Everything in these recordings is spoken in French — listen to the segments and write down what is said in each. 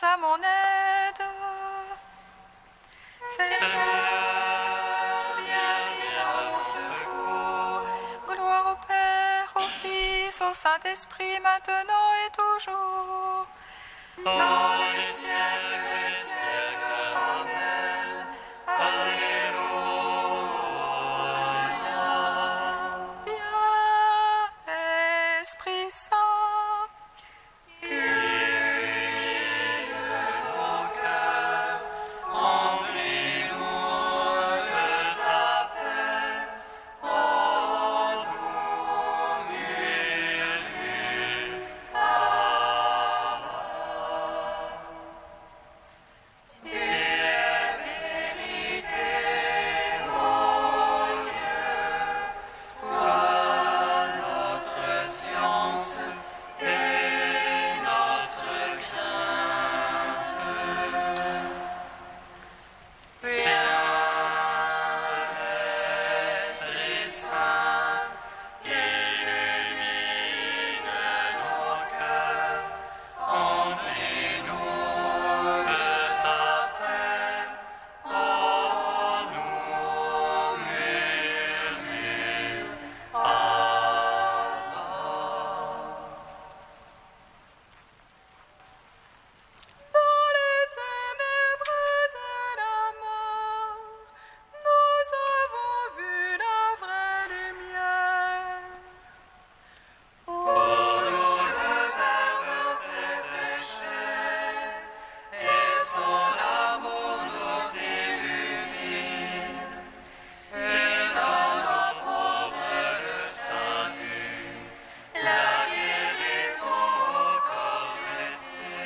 à mon aide. Seigneur, viens vite à mon secours. Gloire au Père, au Fils, au Saint-Esprit, maintenant et toujours. Dans les siècles des siècles. Amen. Alléluia. Viens, Esprit Saint, illumine nos cœurs, remplis-nous de ta paix, en nous murmure. Tu es vérité, ô Dieu, toi notre science et notre crainte. Viens, Esprit Saint, illumine nos cœurs, remplis-nous de ta paix, en nous murmure. Dans les ténèbres de la mort, nous avons vu la vraie lumière. Pour nous le Verbe s'est fait chair, et son amour nous illumine. Il donne aux pauvres le salut, la guérison au corps blessé,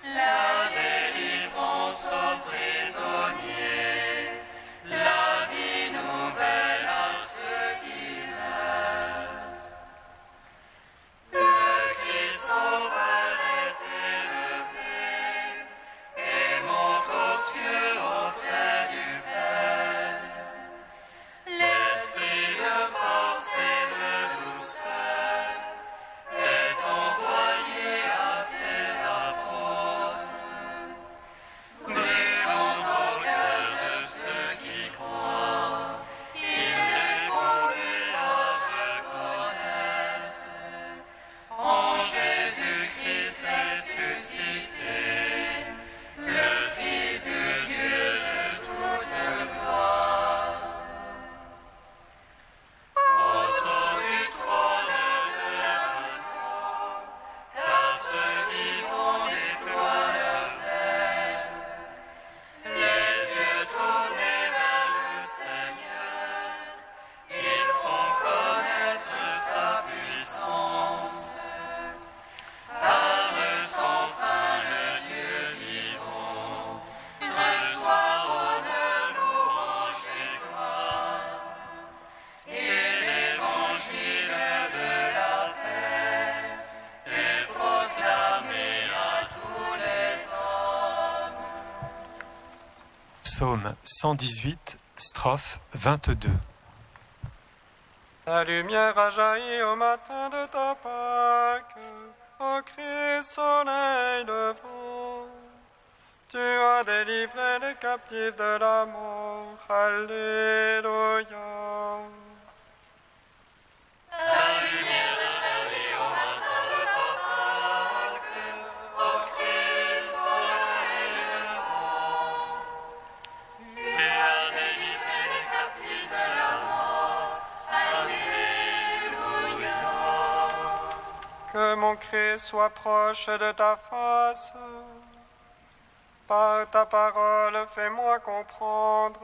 la délivrance aux prisonniers, la vie nouvelle à ceux qui meurent. Le Christ sauveur est élevé et monte aux cieux auprès du Père. L'esprit de force et de douceur est envoyé à ses apôtres. Brûlant au cœur de ceux qui croient, il les conduit à reconnaître en Jésus-Christ ressuscité, le Fils de Dieu de toute gloire. Autour du trône de l'agneau, quatre vivants déploient leurs ailes, les yeux tournés vers le Seigneur, ils font connaître sa puissance. Par eux sans fin le Dieu vivant reçoit honneur, louange et gloire. Et l'évangile de la paix est proclamé à tous les hommes. Psaume 118, strophe 22. Ta lumière a jailli au matin de ta Pâque, ô Christ, soleil levant. Tu as délivré les captifs de la mort. Alléluia. ta lumière est jaillie au matin de ta Pâque, ô Christ, soleil levant. Tu as délivré les captifs de la mort. Alléluia. Que mon Christ soit proche de ta face. Par ta parole, fais-moi comprendre.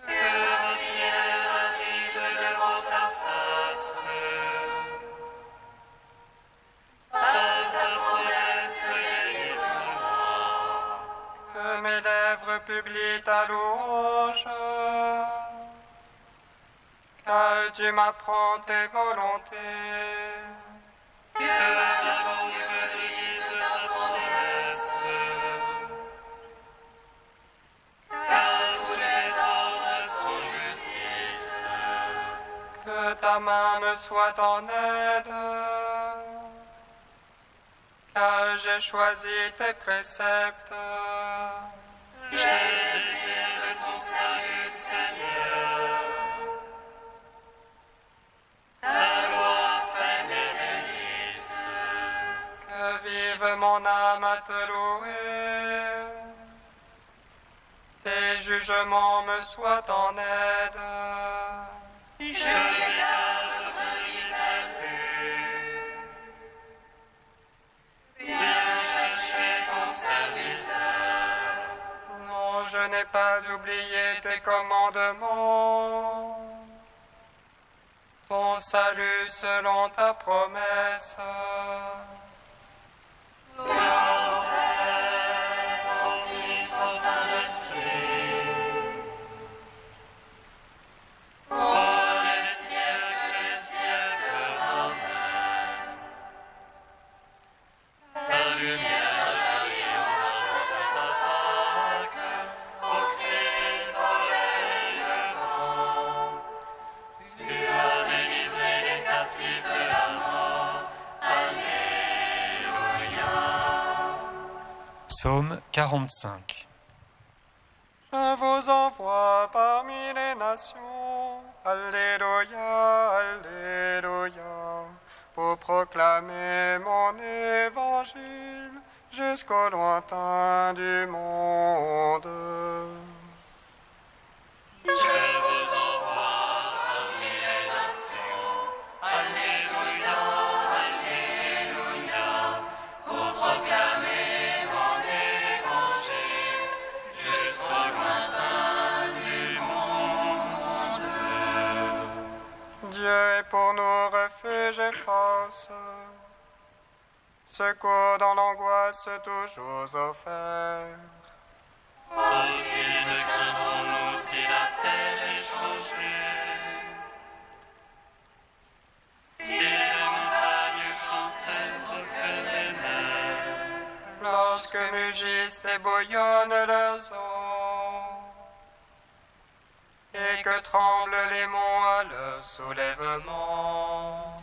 Que ma prière arrive devant ta face. Par ta promesse, délivre-moi. Que mes lèvres publient ta louange. Car tu m'apprends tes volontés. Que ma langue dise ta promesse. Car tous tes ordres sont justice. Que ta main me soit en aide. car j'ai choisi tes préceptes. Je désire ton salut, Seigneur. Ta loi fait mes délices. Que vive mon âme à te louer. Tes jugements me soient en aide. Je regarde liberté. Viens chercher ton serviteur. Non, je n'ai pas oublié tes commandements. Ton salut selon ta promesse. Gloire au Père, au Fils, au Saint-Esprit. Pour les siècles des siècles. Amen. La lumière jaillit au matin de ta Pâque, au Christ soleil levant. Tu as délivré les captifs de la mort. Alléluia. Psaume 45. Je vous envoie parmi les nations. Alléluia, Alléluia. Pour proclamer mon évangile jusqu'au lointain du monde. Je vous envoie parmi les nations. Alléluia, Alléluia. Pour proclamer mon évangile jusqu'au lointain du monde. Dieu est pour nous refuge et force. Secours dans l'angoisse toujours offert. Aussi ne craindrons-nous si la terre est changée, si les montagnes chancellent que les mers. Lorsque mugissent et bouillonnent leurs eaux, et que tremblent les monts à leur soulèvement.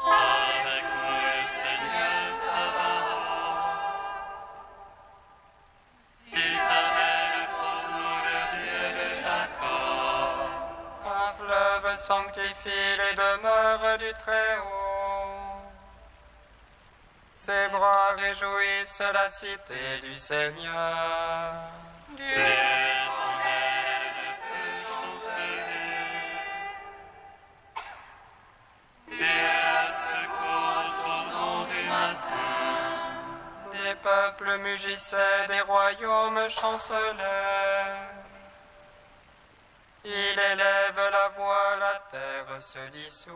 Avec nous le Seigneur Sabaoth. Citadelle pour nous le Dieu de Jacob. Un fleuve sanctifie les demeures du Très-Haut. Ses bras réjouissent la cité du Seigneur. Dieu éternel ne peut chanceler. Dieu a secours au tournant du matin. Des peuples mugissaient, des royaumes chancelaient. Il élève la voix, la terre se dissout.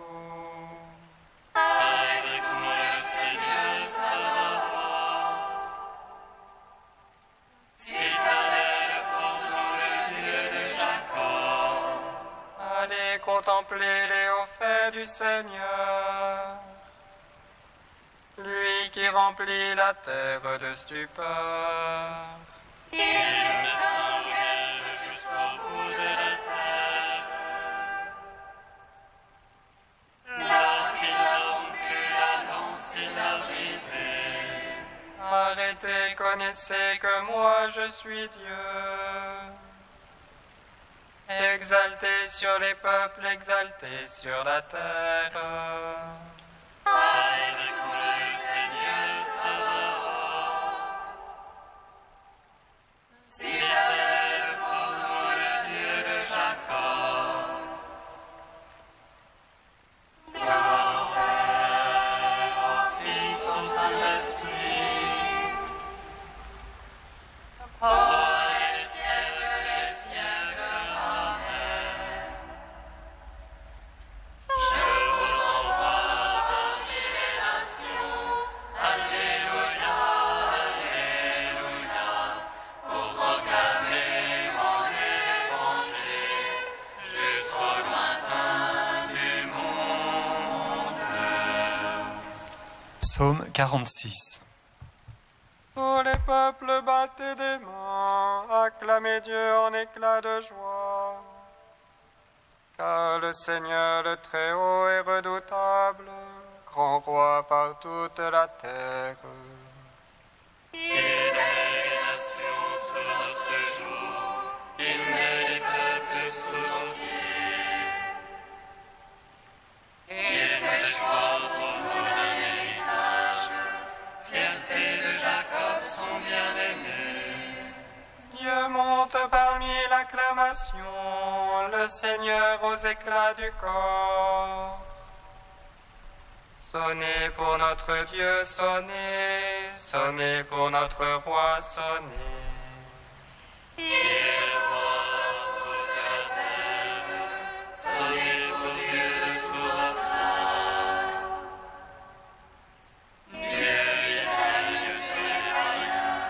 Avec nous le Seigneur Sabaoth. Citadelle pour nous le Dieu de Jacob. Allez contempler les hauts faits du Seigneur, lui qui remplit la terre de stupeur. Il met en guerre jusqu'au bout de la terre. L'arc il a rompu, la lance il a brisé. Arrêtez, connaissez que moi je suis Dieu. Exalté sur les peuples, exalté sur la terre. Avec nous le Seigneur Sabaoth. Citadelle pour nous le Dieu de Jacob. Gloire au Père, au Fils, au Saint-Esprit. Pour les siècles des siècles. Amen. Je vous envoie parmi les nations. Alléluia, Alléluia. Pour proclamer mon évangile jusqu'au lointain du monde. Psaume 46. Tous les peuples battez des mains, acclamez Dieu en éclats de joie. Car le Seigneur le Très-Haut est redoutable, grand roi par toute la terre. Il met les nations sous notre joug, il met les peuples sous nos pieds. Il fait choix pour nous d'un héritage, fierté de Jacob son bien-aimé. Dieu monte parmi l'acclamation, le Seigneur aux éclats du corps. Sonnez pour notre Dieu, sonnez, sonnez pour notre roi, sonnez. Il est roi de toute la terre, sonnez pour Dieu de tout votre âme. Dieu, il règne sur les païens,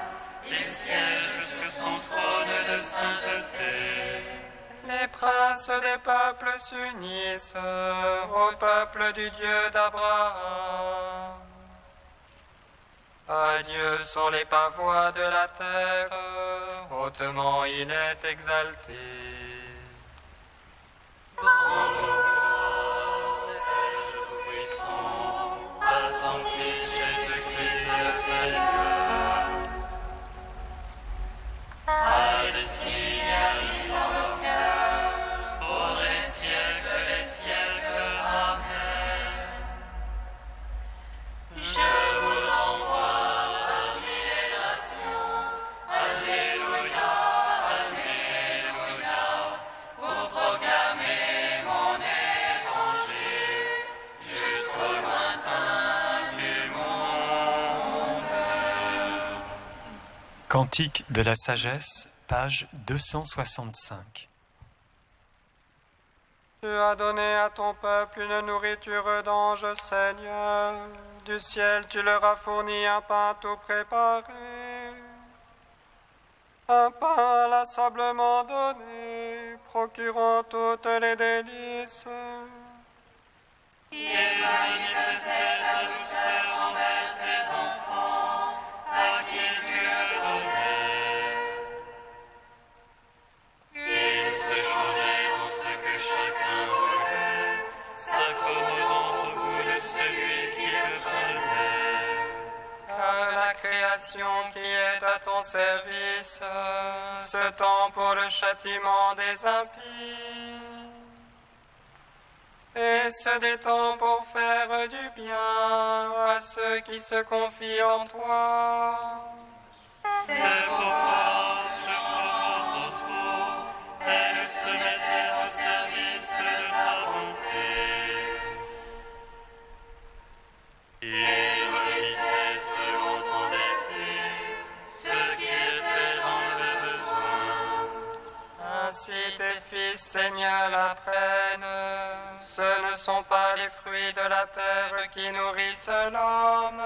il siège sur son trône de sainteté. Les princes des peuples s'unissent au peuple du Dieu d'Abraham. À Dieu sont les pavois de la terre, hautement il est exalté. Tout-puissant, à son Fils Jésus-Christ le Seigneur. À l'Esprit qui habite en nos cœurs, pour les siècles des siècles. Amen. Je vous envoie parmi les nations. Alléluia, Alléluia, pour proclamer mon évangile jusqu'au lointain du monde. Cantique de la sagesse, page 265. Tu as donné à ton peuple une nourriture d'ange, Seigneur. Du ciel, tu leur as fourni un pain tout préparé. Un pain inlassablement donné, procurant toutes les délices. Il manifestait ta douceur envers tes enfants, à qui tu le donnais. Il se changeait en ce que chacun voulait, s'accommodant au goût de celui qui le prenait. Car la création qui est à ton service se tend pour le châtiment des impies et se détend pour faire du bien à ceux qui se confient en toi. C'est pourquoi, se changeant autour, elle se mettait au service de ta bonté. Il nourrissait selon ton désir ceux qui étaient dans le besoin. Ainsi tes fils, Seigneur, l'apprennent. Ce ne sont pas les fruits de la terre qui nourrissent l'homme,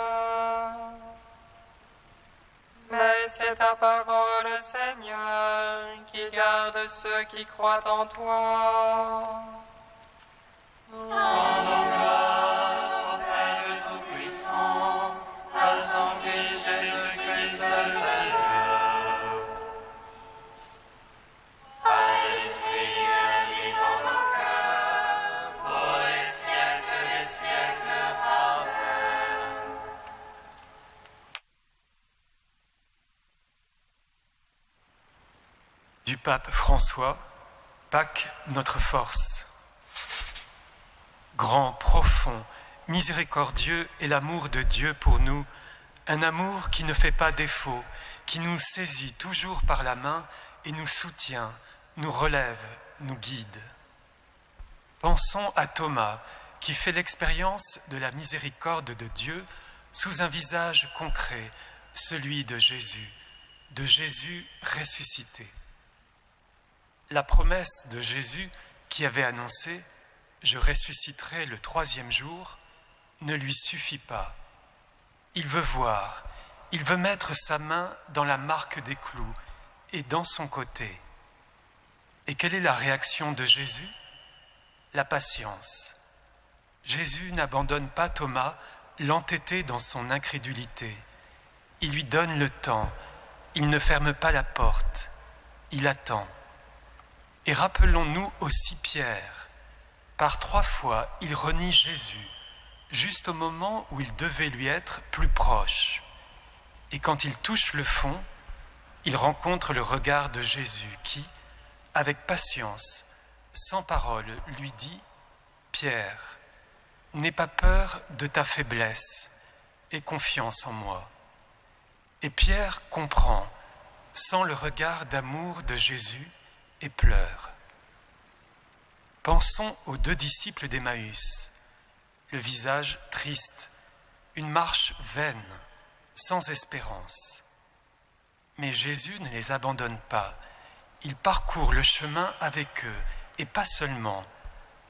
mais c'est ta parole, Seigneur, qui garde ceux qui croient en toi. Rendons gloire au Père Tout-Puissant, à son Fils Jésus-Christ le Seigneur. À l'Esprit qui habite en nos cœurs, pour les siècles des siècles. Amen. Du pape François, Pâques, notre force. Grand, profond, miséricordieux est l'amour de Dieu pour nous, un amour qui ne fait pas défaut, qui nous saisit toujours par la main et nous soutient, nous relève, nous guide. Pensons à Thomas, qui fait l'expérience de la miséricorde de Dieu sous un visage concret, celui de Jésus ressuscité. La promesse de Jésus qui avait annoncé « Je ressusciterai le 3e jour » ne lui suffit pas. Il veut voir, il veut mettre sa main dans la marque des clous et dans son côté. Et quelle est la réaction de Jésus? La patience. Jésus n'abandonne pas Thomas, l'entêté dans son incrédulité. Il lui donne le temps, il ne ferme pas la porte, il attend. Et rappelons-nous aussi Pierre. Par 3 fois, il renie Jésus, juste au moment où il devait lui être plus proche. Et quand il touche le fond, il rencontre le regard de Jésus qui, avec patience, sans parole, lui dit « Pierre, n'aie pas peur de ta faiblesse et confiance en moi. » Et Pierre comprend, sent le regard d'amour de Jésus et pleure. Pensons aux 2 disciples d'Emmaüs, le visage triste, une marche vaine, sans espérance. Mais Jésus ne les abandonne pas. Il parcourt le chemin avec eux, et pas seulement,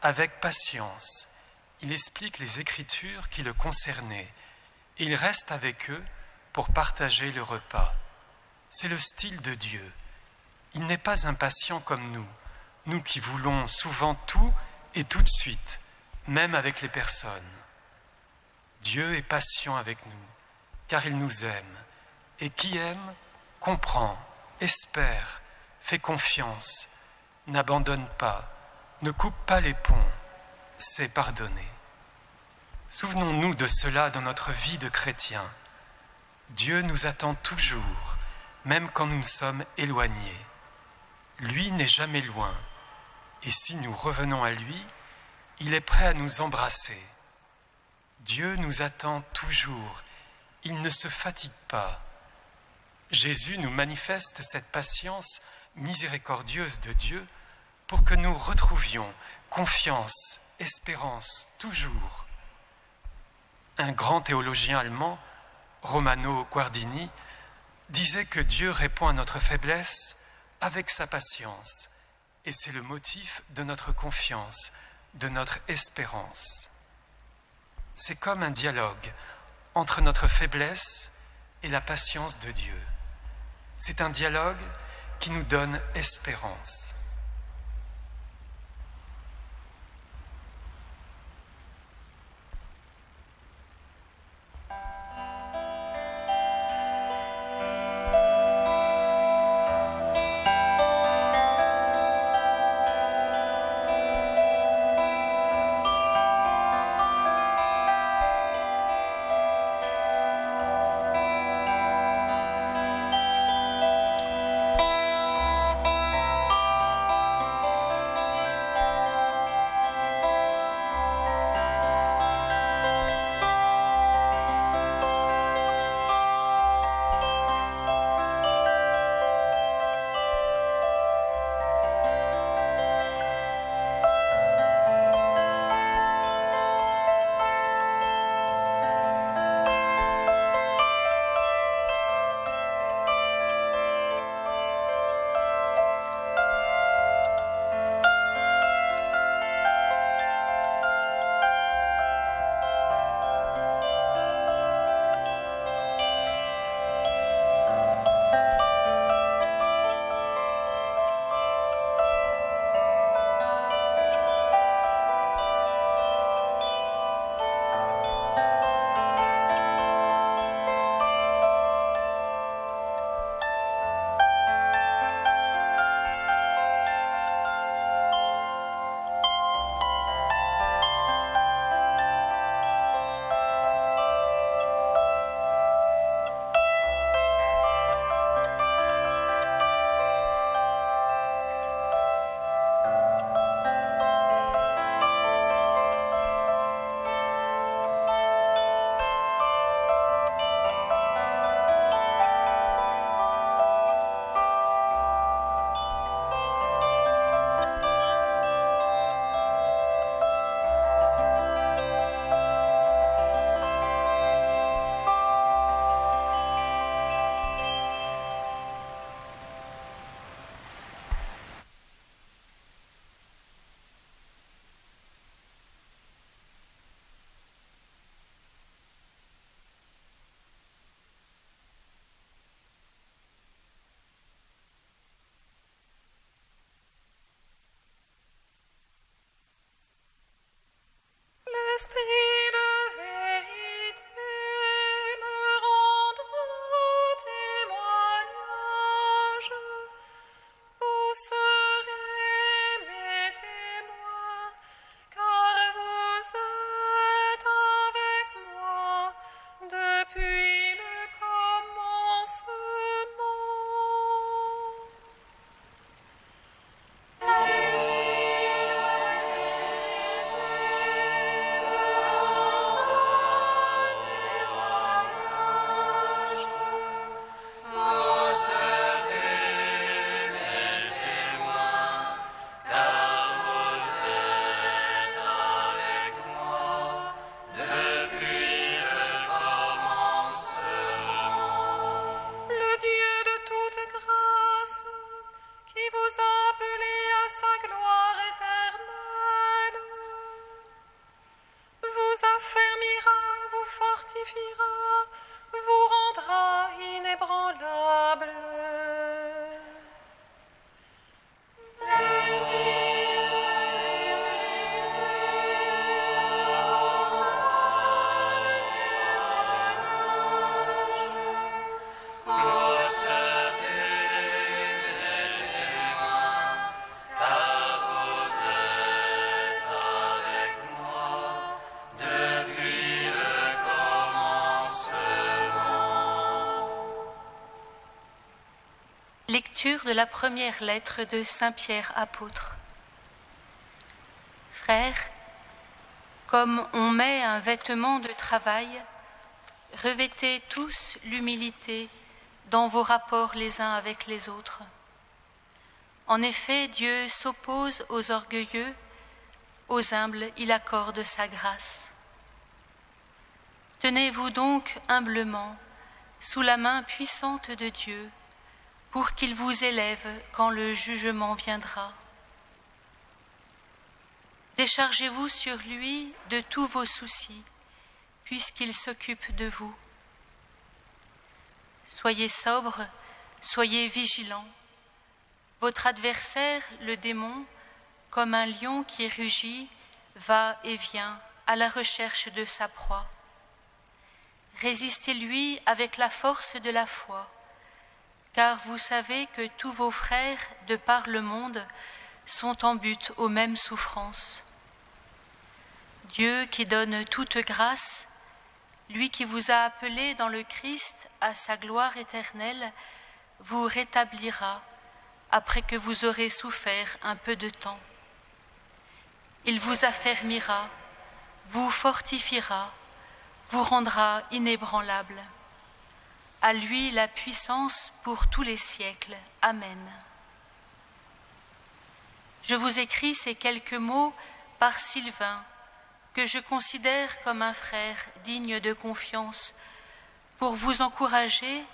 avec patience. Il explique les Écritures qui le concernaient, et il reste avec eux pour partager le repas. C'est le style de Dieu. Il n'est pas impatient comme nous qui voulons souvent tout et tout de suite, même avec les personnes. Dieu est patient avec nous, car il nous aime, et qui aime, comprend, espère, fait confiance, n'abandonne pas, ne coupe pas les ponts, sait pardonner. Souvenons-nous de cela dans notre vie de chrétien. Dieu nous attend toujours, même quand nous sommes éloignés. Lui n'est jamais loin, et si nous revenons à lui, il est prêt à nous embrasser. Dieu nous attend toujours, il ne se fatigue pas. Jésus nous manifeste cette patience miséricordieuse de Dieu pour que nous retrouvions confiance, espérance, toujours. Un grand théologien allemand, Romano Guardini, disait que Dieu répond à notre faiblesse avec sa patience, et c'est le motif de notre confiance, de notre espérance. C'est comme un dialogue entre notre faiblesse et la patience de Dieu. C'est un dialogue qui nous donne espérance. fortifiera, vous rendra inébranlable. Lecture de la première lettre de Saint Pierre apôtre. Frères, comme on met un vêtement de travail, revêtez tous l'humilité dans vos rapports les uns avec les autres. En effet, Dieu s'oppose aux orgueilleux, aux humbles il accorde sa grâce. Tenez-vous donc humblement sous la main puissante de Dieu, pour qu'il vous élève quand le jugement viendra. Déchargez-vous sur lui de tous vos soucis, puisqu'il s'occupe de vous. Soyez sobres, soyez vigilants. Votre adversaire, le démon, comme un lion qui rugit, va et vient à la recherche de sa proie. Résistez-lui avec la force de la foi, car vous savez que tous vos frères de par le monde sont en butte aux mêmes souffrances. Dieu qui donne toute grâce, lui qui vous a appelés dans le Christ à sa gloire éternelle, vous rétablira après que vous aurez souffert un peu de temps. Il vous affermira, vous fortifiera, vous rendra inébranlable. À lui la puissance pour tous les siècles. Amen. Je vous écris ces quelques mots par Sylvain, que je considère comme un frère digne de confiance, pour vous encourager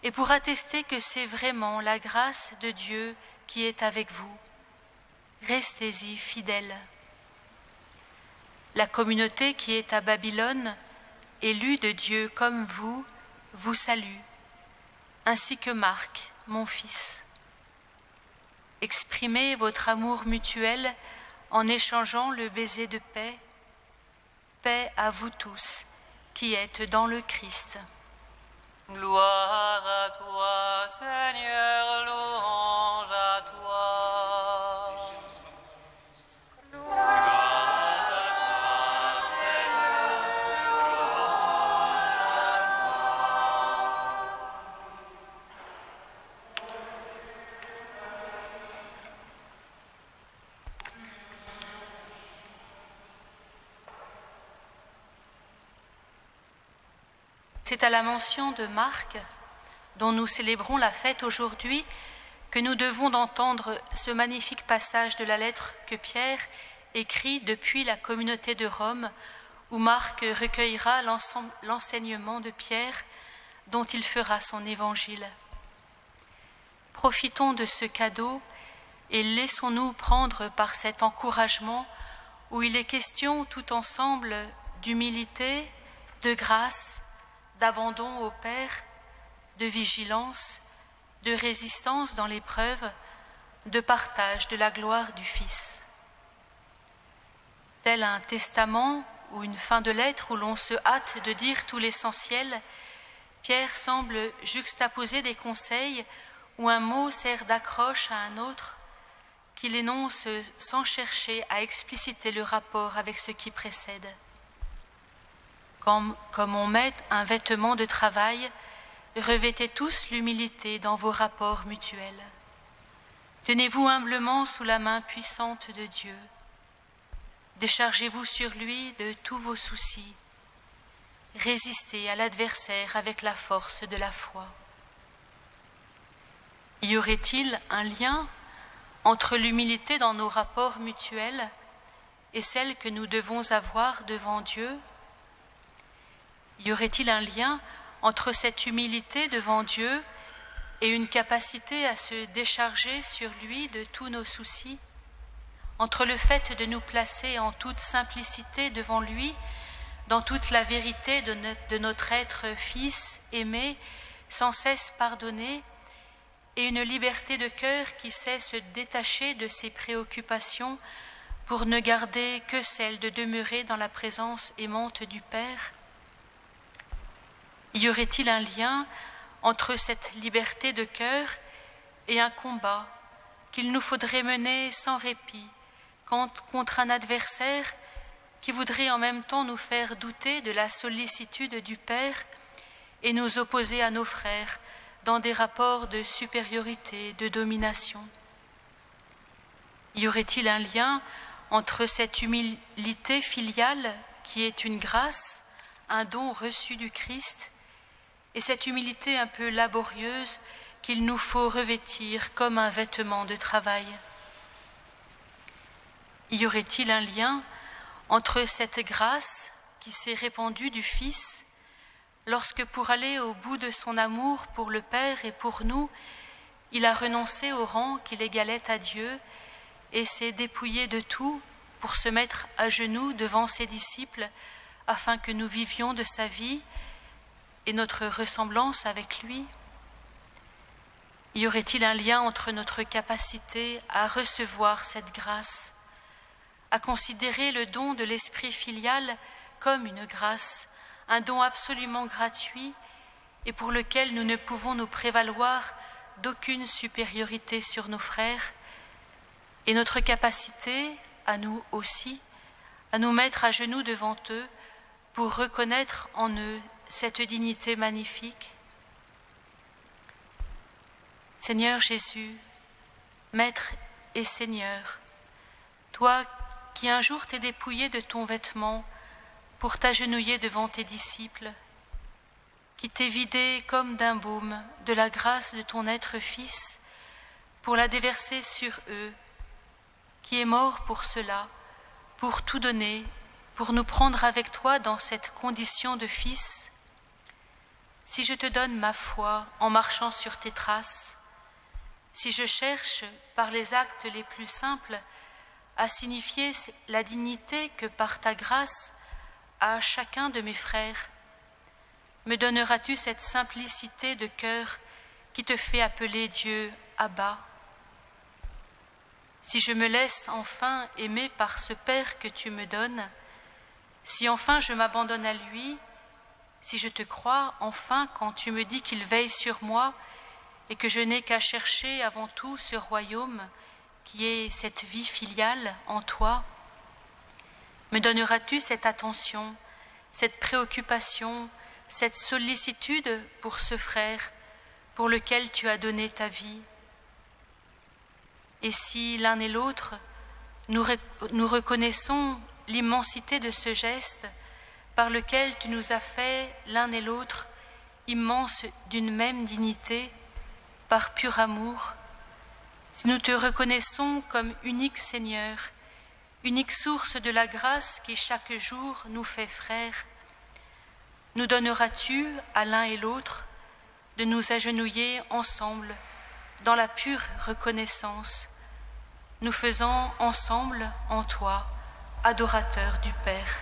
et pour attester que c'est vraiment la grâce de Dieu qui est avec vous. Restez-y fidèles. La communauté qui est à Babylone, élue de Dieu comme vous salue, ainsi que Marc, mon fils. Exprimez votre amour mutuel en échangeant le baiser de paix. Paix à vous tous qui êtes dans le Christ. Gloire à toi, Seigneur, louange à toi. Gloire à toi, Seigneur, louange à toi. C'est à la mention de Marc, dont nous célébrons la fête aujourd'hui, que nous devons d'entendre ce magnifique passage de la lettre que Pierre écrit depuis la communauté de Rome, où Marc recueillera l'enseignement de Pierre, dont il fera son évangile. Profitons de ce cadeau et laissons-nous prendre par cet encouragement où il est question tout ensemble d'humilité, de grâce, d'abandon au Père, de vigilance, de résistance dans l'épreuve, de partage de la gloire du Fils. Tel un testament ou une fin de lettre où l'on se hâte de dire tout l'essentiel, Pierre semble juxtaposer des conseils où un mot sert d'accroche à un autre, qu'il énonce sans chercher à expliciter le rapport avec ce qui précède. Comme on met un vêtement de travail, revêtez tous l'humilité dans vos rapports mutuels. Tenez-vous humblement sous la main puissante de Dieu. Déchargez-vous sur lui de tous vos soucis. Résistez à l'adversaire avec la force de la foi. Y aurait-il un lien entre l'humilité dans nos rapports mutuels et celle que nous devons avoir devant Dieu ? Y aurait-il un lien entre cette humilité devant Dieu et une capacité à se décharger sur lui de tous nos soucis, entre le fait de nous placer en toute simplicité devant lui, dans toute la vérité de notre être fils aimé, sans cesse pardonné, et une liberté de cœur qui sait se détacher de ses préoccupations pour ne garder que celle de demeurer dans la présence aimante du Père? Y aurait-il un lien entre cette liberté de cœur et un combat qu'il nous faudrait mener sans répit contre un adversaire qui voudrait en même temps nous faire douter de la sollicitude du Père et nous opposer à nos frères dans des rapports de supériorité, de domination? Y aurait-il un lien entre cette humilité filiale qui est une grâce, un don reçu du Christ, et cette humilité un peu laborieuse qu'il nous faut revêtir comme un vêtement de travail? Y aurait-il un lien entre cette grâce qui s'est répandue du Fils, lorsque pour aller au bout de son amour pour le Père et pour nous, il a renoncé au rang qui l'égalait à Dieu et s'est dépouillé de tout pour se mettre à genoux devant ses disciples afin que nous vivions de sa vie et notre ressemblance avec lui? Y aurait-il un lien entre notre capacité à recevoir cette grâce, à considérer le don de l'esprit filial comme une grâce, un don absolument gratuit et pour lequel nous ne pouvons nous prévaloir d'aucune supériorité sur nos frères, et notre capacité, à nous aussi, à nous mettre à genoux devant eux pour reconnaître en eux cette dignité magnifique? Seigneur Jésus, Maître et Seigneur, toi qui un jour t'es dépouillé de ton vêtement pour t'agenouiller devant tes disciples, qui t'es vidé comme d'un baume de la grâce de ton être Fils pour la déverser sur eux, qui est mort pour cela, pour tout donner, pour nous prendre avec toi dans cette condition de Fils. Si je te donne ma foi en marchant sur tes traces, si je cherche par les actes les plus simples à signifier la dignité que par ta grâce à chacun de mes frères, me donneras-tu cette simplicité de cœur qui te fait appeler Dieu Abba? Si je me laisse enfin aimer par ce Père que tu me donnes, si enfin je m'abandonne à lui, si je te crois enfin quand tu me dis qu'il veille sur moi et que je n'ai qu'à chercher avant tout ce royaume qui est cette vie filiale en toi, me donneras-tu cette attention, cette préoccupation, cette sollicitude pour ce frère pour lequel tu as donné ta vie? Et si l'un et l'autre, nous reconnaissons l'immensité de ce geste par lequel tu nous as fait l'un et l'autre immenses d'une même dignité, par pur amour, si nous te reconnaissons comme unique Seigneur, unique source de la grâce qui chaque jour nous fait frères, nous donneras-tu à l'un et l'autre de nous agenouiller ensemble dans la pure reconnaissance, nous faisant ensemble en toi, adorateurs du Père.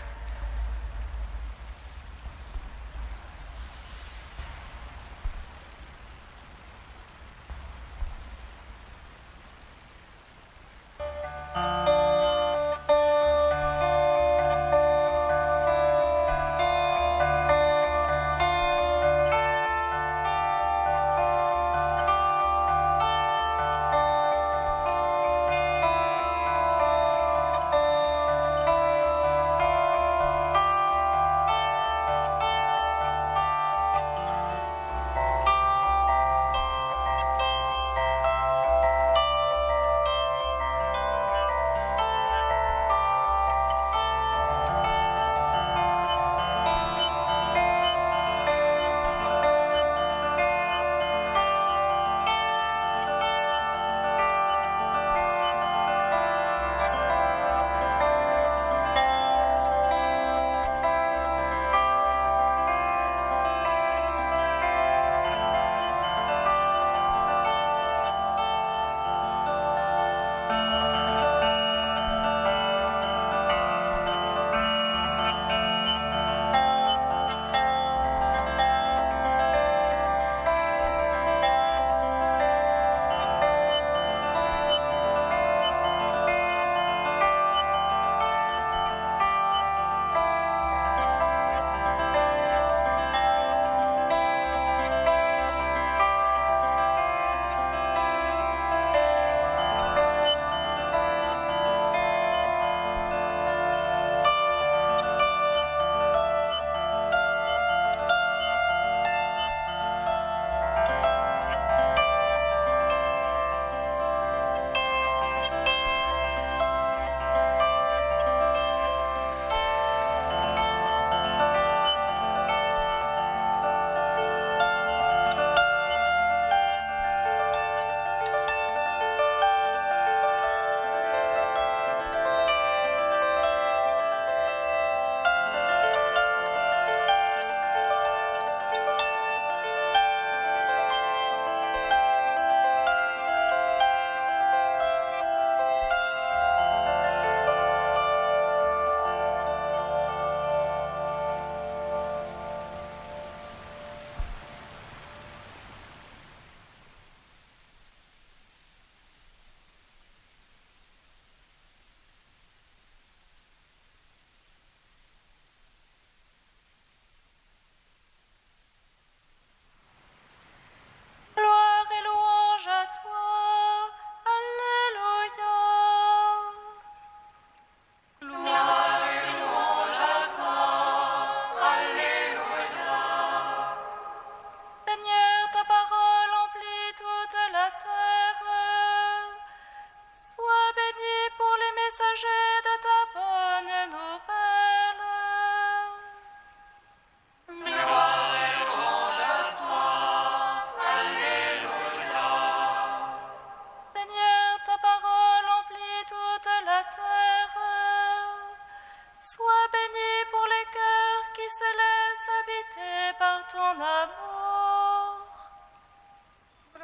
se laisse habiter par ton amour.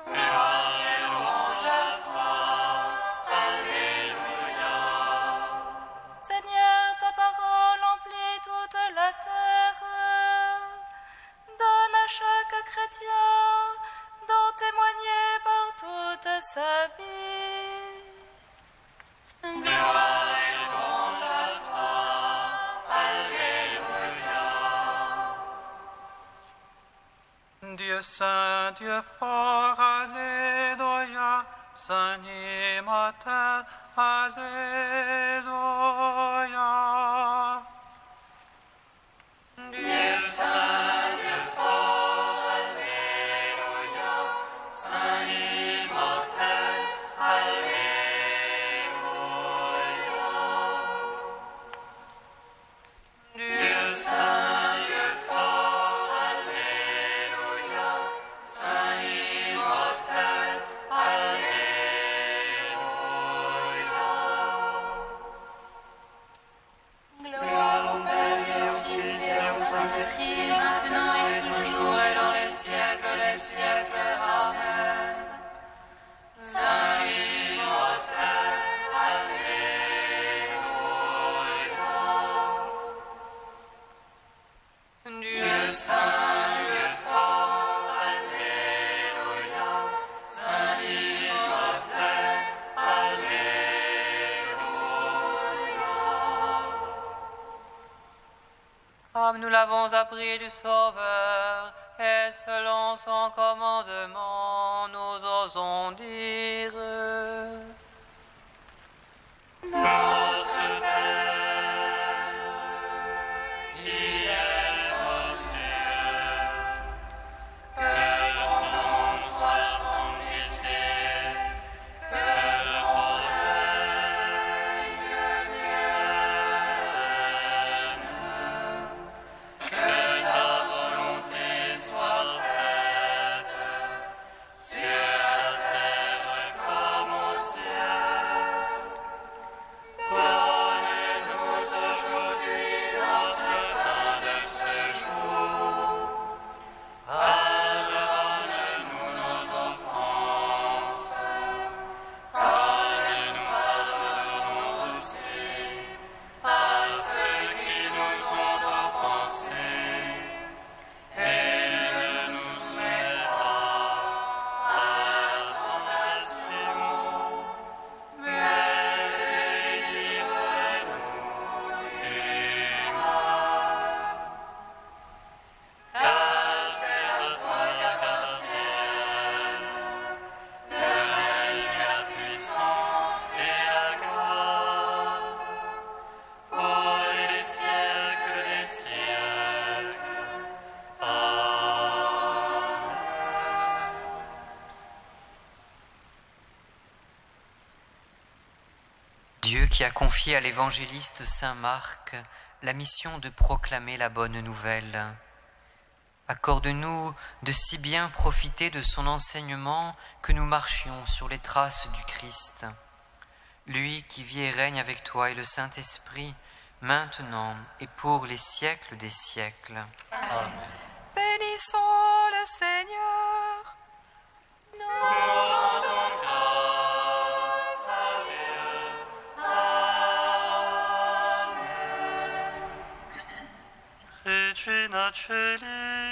Gloire et louange à toi. Alléluia. Seigneur, ta parole emplit toute la terre. Donne à chaque chrétien d'en témoigner par toute sa vie. Gloire et louange à toi. Alléluia. Dieu saint, Dieu fort, Alléluia. Saint immatel, Alléluia. Dieu saint, Dieu fort, Alléluia. Saint immortel, Alléluia. Dieu saint, Dieu fort, Alléluia. Saint immortel, Alléluia. Gloire au Père et au Fils et au Saint-Esprit, maintenant et toujours et dans les siècles des siècles. Amen. Saint immortel, Alléluia. Dieu saint, Dieu fort, Alléluia. Saint immortel, Alléluia. Comme nous l'avons appris du Sauveur, et selon son commandement, nous osons dire: Notre Père, qui es aux cieux, que ton nom soit sanctifié, que ton règne vienne, que ta volonté soit faite, sur la terre comme au ciel. Donne-nous aujourd'hui notre pain de ce jour. Pardonne-nous nos offenses, comme nous pardonnons aussi à ceux qui nous ont offensés. Et ne nous soumets pas à la tentation, mais délivre-nous du mal. Car c'est à toi qu'appartiennent le règne, la puissance et la gloire pour les siècles des siècles. Amen. Dieu qui a confié à l'évangéliste saint Marc la mission de proclamer la bonne nouvelle, accorde-nous de si bien profiter de son enseignement que nous marchions sur les traces du Christ. Lui qui vit et règne avec toi et le Saint-Esprit, maintenant et pour les siècles des siècles. Bénissons le Seigneur. Nous rendons grâce à Dieu. Amen. Regina Celi,